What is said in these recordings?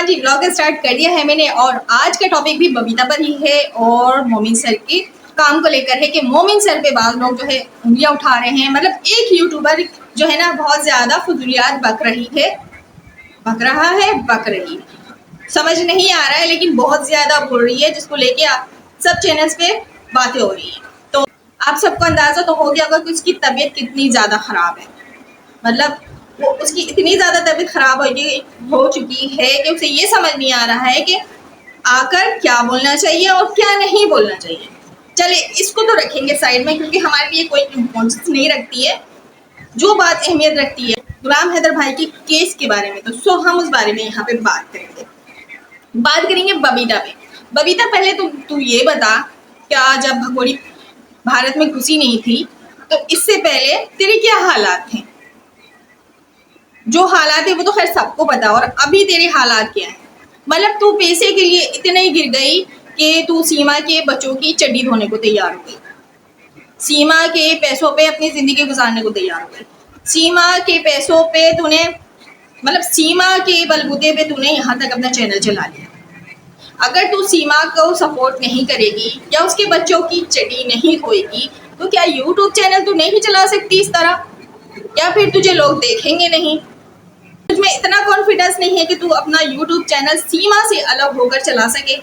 हाँ जी, blog start कर दिया है मैंने और आज का टॉपिक भी बबीता पर ही है और मोमिन सर के काम को लेकर है कि मोमिन सर पे बाद लोग जो है उंगलियां उठा रहे हैं। मतलब एक यूट्यूबर जो है ना बहुत ज्यादा फजूलियात बक रही है, बक रहा है, बक रही है, समझ नहीं आ रहा है, लेकिन बहुत ज्यादा बोल रही है जिसको लेके सब चैनल्स पे बातें हो रही है। तो आप सबको अंदाजा तो हो गया होगा कि उसकी तबीयत कितनी ज्यादा खराब है। मतलब वो उसकी इतनी ज्यादा तबीयत खराब हो चुकी है कि उसे ये समझ नहीं आ रहा है कि आकर क्या बोलना चाहिए और क्या नहीं बोलना चाहिए। चले इसको तो रखेंगे साइड में क्योंकि हमारे लिए कोई इम्पोर्टेंस नहीं रखती है। जो बात अहमियत रखती है गुलाम हैदर भाई के केस के बारे में, तो हम उस बारे में यहाँ पे बात करेंगे बबीता पे। बबीता पहले तो तू ये बता, क्या जब भगोड़ी भारत में घुसी नहीं थी तो इससे पहले तेरे क्या हालात थे? जो हालात है वो तो खैर सबको पता, और अभी तेरे हालात क्या है? मतलब तू पैसे के लिए इतने गिर गई कि तू सीमा के बच्चों की चड्डी धोने को तैयार हो गई, सीमा के पैसों पे अपनी जिंदगी गुजारने को तैयार हो गई, सीमा के पैसों पे तूने मतलब सीमा के बलबूते पे तूने यहाँ तक अपना चैनल चला लिया। अगर तू सीमा को सपोर्ट नहीं करेगी या उसके बच्चों की चड्डी नहीं धोएगी तो क्या यूट्यूब चैनल तू नहीं चला सकती इस तरह? या फिर तुझे लोग देखेंगे नहीं? तुझमें इतना कॉन्फिडेंस नहीं है कि तू अपना यूट्यूब चैनल सीमा से अलग होकर चला सके?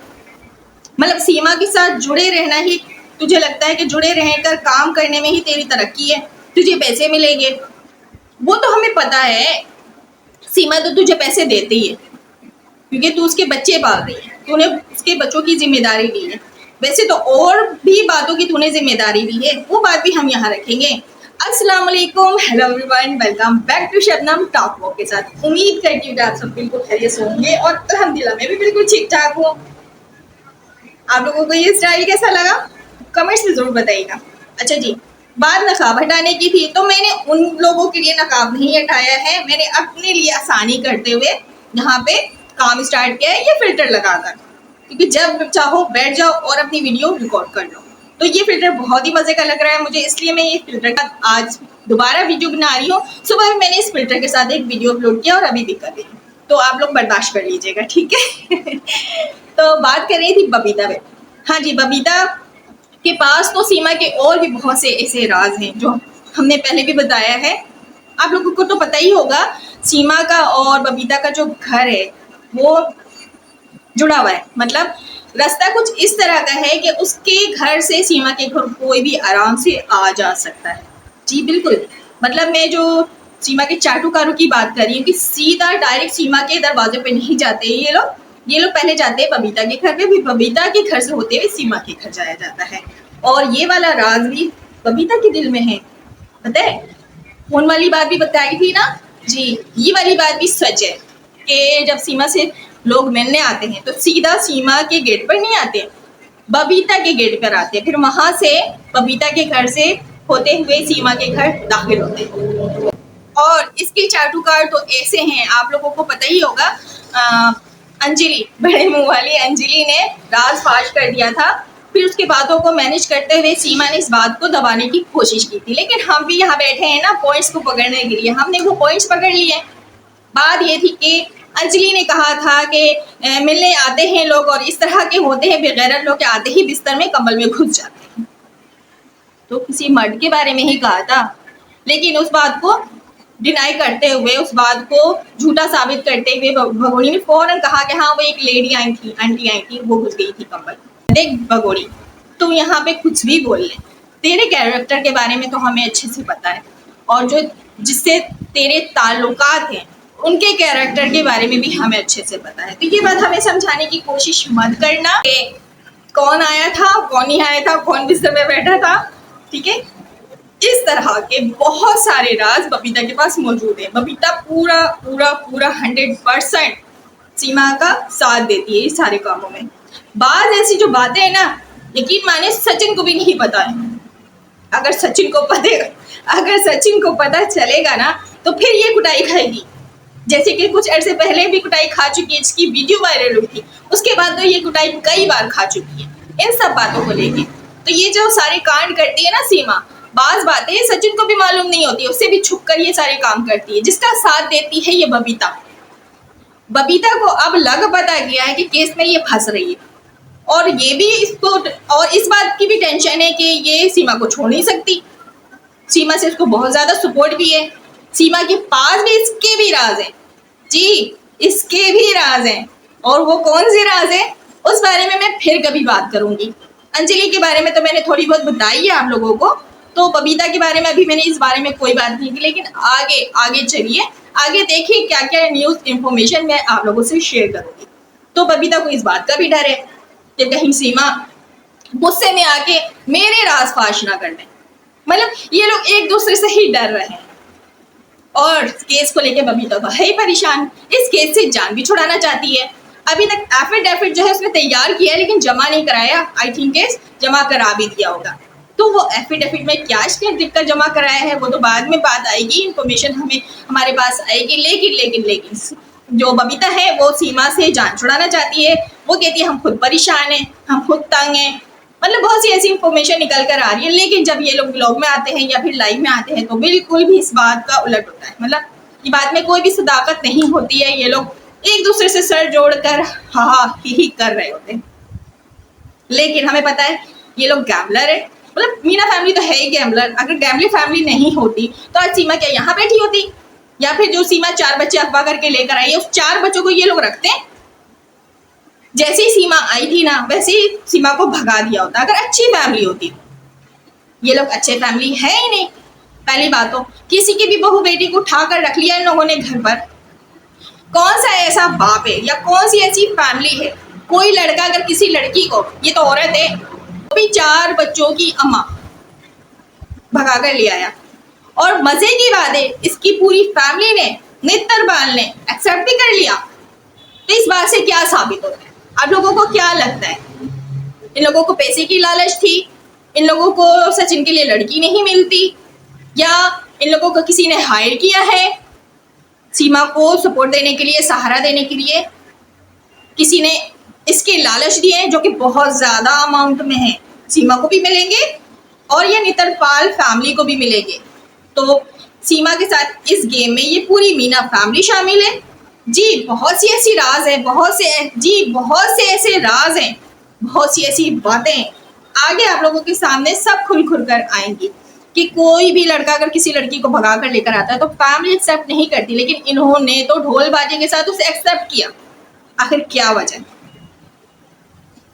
मतलब सीमा के साथ जुड़े रहना ही तुझे लगता है कि जुड़े रहकर काम करने में ही तेरी तरक्की है, तुझे पैसे मिलेंगे? वो तो हमें पता है, सीमा तो तुझे पैसे देती है क्योंकि तू उसके बच्चे पाल रही है, तूने उसके बच्चों की जिम्मेदारी ली है। वैसे तो और भी बातों की तूने जिम्मेदारी ली है, वो बात भी हम यहाँ रखेंगे। अस्सलाम वालेकुम, hello everyone, welcome back to Shabnam talk walk के साथ। उम्मीद करती हूँ आप सब बिल्कुल खैरियत से होंगे और अल्हम्दुलिल्लाह मैं भी बिल्कुल ठीक ठाक हूँ। आप लोगों को ये स्टाइल कैसा लगा कमेंट्स में जरूर बताइएगा। अच्छा जी, बात नकाब हटाने की थी तो मैंने उन लोगों के लिए नकाब नहीं हटाया है, मैंने अपने लिए आसानी करते हुए यहाँ पे काम स्टार्ट किया है ये फिल्टर लगाकर, क्योंकि जब चाहो बैठ जाओ और अपनी वीडियो रिकॉर्ड कर लो। तो ये फिल्टर बहुत ही मजे का लग रहा है मुझे, इसलिए मैं ये फिल्टर का आज दोबारा वीडियो बना रही हूँ। सुबह भी मैंने इस फिल्टर के साथ एक वीडियो अपलोड किया और अभी भी कर रही हूँ, तो आप लोग बर्दाश्त कर लीजिएगा, ठीक है। तो बात कर रही थी बबीता पे। हाँ जी, बबीता के पास तो सीमा के और भी बहुत से ऐसे राज हैं जो हमने पहले भी बताया है। आप लोगों को तो पता ही होगा, सीमा का और बबीता का जो घर है वो जुड़ा हुआ है। मतलब रास्ता कुछ इस तरह का है कि उसके घर से सीमा के घर कोई भी आराम से आ जा सकता है। जी बिल्कुल, मतलब मैं जो सीमा के चाटुकारों की बात कर रही हूँ कि सीधा डायरेक्ट सीमा के दरवाजे पे नहीं जाते ये लोग पहले जाते हैं बबीता के घर पे, भी बबीता के घर से होते हुए सीमा के घर जाया जाता है। और ये वाला राज भी बबीता के दिल में है, पता है? फोन वाली बात भी बताई थी ना जी, ये वाली बात भी सच है कि जब सीमा से लोग मिलने आते हैं तो सीधा सीमा के गेट पर नहीं आते, बबीता के गेट पर आते हैं, फिर वहां से बबीता के घर से होते हुए सीमा के घर दाखिल होते हैं। और इसके चाटुकार तो ऐसे हैं, आप लोगों को पता ही होगा, अंजलि, बड़े मुंह वाली अंजलि ने राज फाश कर दिया था, फिर उसके बातों को मैनेज करते हुए सीमा ने इस बात को दबाने की कोशिश की थी, लेकिन हम भी यहाँ बैठे हैं ना पॉइंट्स को पकड़ने के लिए, हमने वो पॉइंट्स पकड़ लिए। बात ये थी कि अंजलि ने कहा था कि मिलने आते हैं लोग और इस तरह के होते हैं बेगैरत लोग, आते ही बिस्तर में कंबल में घुस जाते हैं। तो किसी मर्द के बारे में ही कहा था, लेकिन उस बात को डिनाई करते हुए, उस बात को झूठा साबित करते हुए भगोड़ी ने फौरन कहा कि हाँ वो एक लेडी आई थी, आंटी आई थी, वो घुस गई थी कंबल। देख भगोड़ी, तुम यहाँ पे कुछ भी बोल ले, तेरे कैरेक्टर के बारे में तो हमें अच्छे से पता है, और जो जिससे तेरे ताल्लुकात हैं उनके कैरेक्टर के बारे में भी हमें अच्छे से पता है। तो ये बात हमें समझाने की कोशिश मत करना कि कौन आया था, कौन नहीं आया था, कौन बिस्तर में बैठा था, ठीक है? इस तरह के बहुत सारे राज बबीता के पास मौजूद है। बबीता पूरा पूरा पूरा 100% सीमा का साथ देती है इस सारे कामों में। बात ऐसी जो बातें है ना, यकीन माने सचिन को भी नहीं पता है। अगर सचिन को पता चलेगा ना तो फिर ये कुटाई खाएगी, जैसे कि कुछ अर्से पहले भी कुटाई खा चुकी है, इसकी वीडियो वायरल हुई थी, उसके बाद तो ये कुटाई कई बार खा चुकी है इन सब बातों को लेके। तो ये जो सारे कांड करती है ना सीमा, बात बातें सचिन को भी मालूम नहीं होती, उससे भी छुप कर ये सारे काम करती है। जिसका साथ देती है ये बबीता, बबीता को अब लग पता गया है कि केस में ये फंस रही है, और ये भी इसको, और इस बात की भी टेंशन है कि ये सीमा को छोड़ नहीं सकती। सीमा से इसको बहुत ज्यादा सपोर्ट भी है। सीमा के पास भी इसके भी राज हैं जी, इसके भी राज हैं। और वो कौन से राज है उस बारे में मैं फिर कभी बात करूंगी। अंजलि के बारे में तो मैंने थोड़ी बहुत बताई है आप लोगों को, तो बबीता के बारे में अभी मैंने इस बारे में कोई बात नहीं की, लेकिन आगे आगे चलिए, आगे देखिए क्या क्या न्यूज इंफॉर्मेशन मैं आप लोगों से शेयर करूंगी। तो बबीता को इस बात का भी डर है कि कहीं सीमा गुस्से में आके मेरे राज फाश ना कर दें। मतलब ये लोग एक दूसरे से ही डर रहे हैं, और केस को लेके बबीता तो है ही परेशान, इस केस से जान भी छुड़ाना चाहती है। अभी तक एफिडेविट जो है उसने तैयार किया है, लेकिन जमा नहीं कराया। आई थिंक केस जमा करा भी दिया होगा, तो वो एफिडेविट में क्या स्टेप लिखकर जमा कराया है वो तो बाद में बात आएगी, इंफॉर्मेशन हमें हमारे पास आएगी। लेकिन लेकिन लेकिन जो बबीता है वो सीमा से जान छुड़ाना चाहती है। वो कहती है हम खुद परेशान हैं, हम खुद तंग हैं, मतलब बहुत सी ऐसी इंफॉर्मेशन निकल कर आ रही है। लेकिन जब ये लोग ब्लॉग में आते हैं या फिर लाइव में आते हैं तो बिल्कुल भी इस बात का उलट होता है। मतलब ये बात में कोई भी सदाकत नहीं होती है, ये लोग एक दूसरे से सर जोड़कर हा ही कर रहे होते हैं। लेकिन हमें पता है ये लोग गैम्बलर है, मतलब मीना फैमिली तो है ही गैम्बलर। अगर गैम्बलिंग फैमिली नहीं होती तो आज सीमा क्या यहाँ बैठी होती, या फिर जो सीमा 4 बच्चे अगवा करके लेकर आई है उस 4 बच्चों को ये लोग रखते हैं। जैसे ही सीमा आई थी ना वैसे ही सीमा को भगा दिया होता अगर अच्छी फैमिली होती। ये लोग अच्छे फैमिली है ही नहीं। पहली बात तो किसी की भी बहू बेटी को उठाकर रख लिया इन लोगों ने घर पर। कौन सा ऐसा बाप है या कौन सी ऐसी फैमिली है, कोई लड़का अगर किसी लड़की को, ये तो औरत है, वो भी 4 बच्चों की अम्मा भगा कर ले आया। और मजे की बात है इसकी पूरी फैमिली ने, नेत्रपाल ने एक्सेप्ट भी कर लिया। तो इस बात से क्या साबित होता है? आप लोगों को क्या लगता है? इन लोगों को पैसे की लालच थी, इन लोगों को सचिन के लिए लड़की नहीं मिलती, या इन लोगों को किसी ने हायर किया है सीमा को सपोर्ट देने के लिए, सहारा देने के लिए? किसी ने इसके लालच दिए जो कि बहुत ज्यादा अमाउंट में है, सीमा को भी मिलेंगे और ये नेत्रपाल फैमिली को भी मिलेंगे। तो सीमा के साथ इस गेम में ये पूरी मीना फैमिली शामिल है जी। बहुत सी ऐसी राज है, बहुत से ऐसे राज हैं, बहुत सी ऐसी बातें आगे आप लोगों के सामने सब खुल कर आएंगी कि कोई भी लड़का अगर किसी लड़की को भगा कर लेकर आता है तो फैमिली एक्सेप्ट नहीं करती, लेकिन इन्होंने तो ढोल बाजे के साथ उसे एक्सेप्ट किया। आखिर क्या वजह?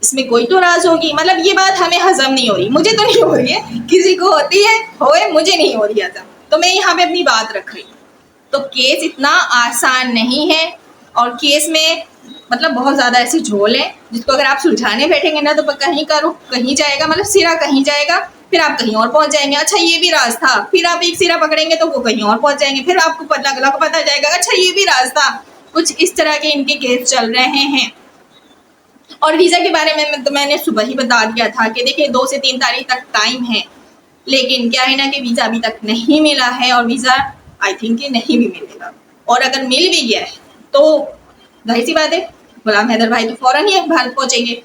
इसमें कोई तो राज होगी। मतलब ये बात हमें हजम नहीं हो रही, मुझे तो नहीं हो रही है, किसी को होती है होए, मुझे नहीं हो रही हजम, तो मैं यहाँ पे अपनी बात रख रही। तो केस इतना आसान नहीं है, और केस में मतलब बहुत ज्यादा ऐसे झोल है जिसको अगर आप सुलझाने बैठेंगे ना तो कहीं का रुख कहीं जाएगा, मतलब सिरा कहीं जाएगा, फिर आप कहीं और पहुंच जाएंगे। अच्छा ये भी राज था, फिर आप एक सिरा पकड़ेंगे तो वो कहीं और पहुंच जाएंगे, फिर आपको पता जाएगा अच्छा ये भी राज था। कुछ इस तरह के इनके केस चल रहे हैं। और वीजा के बारे में तो मैंने सुबह ही बता दिया था कि देखिए 2 से 3 तारीख तक टाइम है, लेकिन क्या है ना कि वीजा अभी तक नहीं मिला है, और वीजा आई थिंक नहीं भी मिलेगा। और अगर मिल भी गया है तो जाहिर सी बात है गुलाम हैदर भाई तो फौरन ही भारत पहुंचेंगे,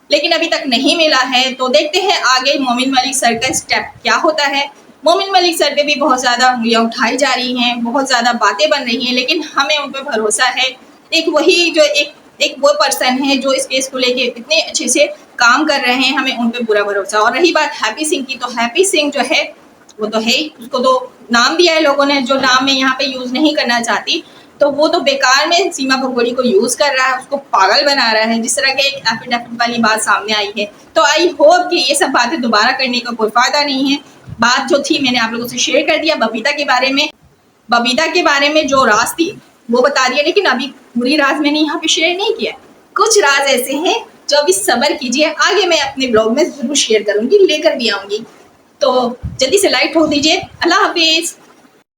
लेकिन अभी तक नहीं मिला है। तो देखते हैं आगे मोमिन मलिक सर का स्टेप क्या होता है। मोमिन मलिक सर पे भी बहुत ज़्यादा उंगलियां उठाई जा रही हैं, बहुत ज़्यादा बातें बन रही हैं, लेकिन हमें उन पर भरोसा है। एक वही जो एक वो पर्सन है जो इस केस को लेके इतने अच्छे से काम कर रहे हैं, हमें उन पर पूरा भरोसा। और रही बात हैप्पी सिंह की, तो हैप्पी सिंह जो है वो तो है, उसको तो नाम दिया है लोगों ने, जो नाम मैं यहाँ पे यूज नहीं करना चाहती, तो वो तो बेकार में सीमा भगोड़ी को यूज कर रहा है, उसको पागल बना रहा है, जिस तरह के एक एफिडेविट वाली बात सामने आई है। तो आई होप कि ये सब बातें दोबारा करने का कोई फायदा नहीं है। बात जो थी मैंने आप लोगों से शेयर कर दिया बबीता के बारे में। बबीता के बारे में जो राज थी वो बता दिया, लेकिन अभी पूरी राज मैंने यहाँ पे शेयर नहीं किया। कुछ राज ऐसे हैं जो अभी सब्र कीजिए, आगे मैं अपने ब्लॉग में जरूर शेयर करूंगी, लेकर भी आऊंगी। तो जल्दी से लाइक ठोक दीजिए। अल्लाह हाफिज।